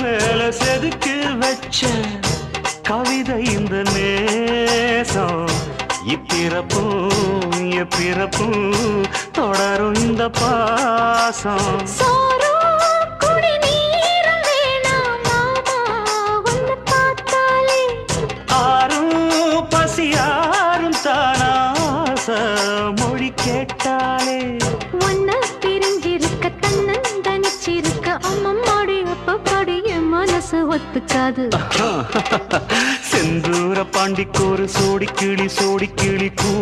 மேல செதுக்கு வச்ச கவிதை இந்த நேசம் இப்பிறப்பும் எப்பிறப்பும் தொடரும் இந்த பாசம் மொழி கேட்டாலே ஒன்ன பிரிஞ்சிருக்க தன்னந்தனிச்சிருக்க அம்மம்மாடி அப்பப்பாடி என் மனசு ஒத்துக்காது செந்தூர பாண்டிக்கு ஒரு சோடி கிளி கூ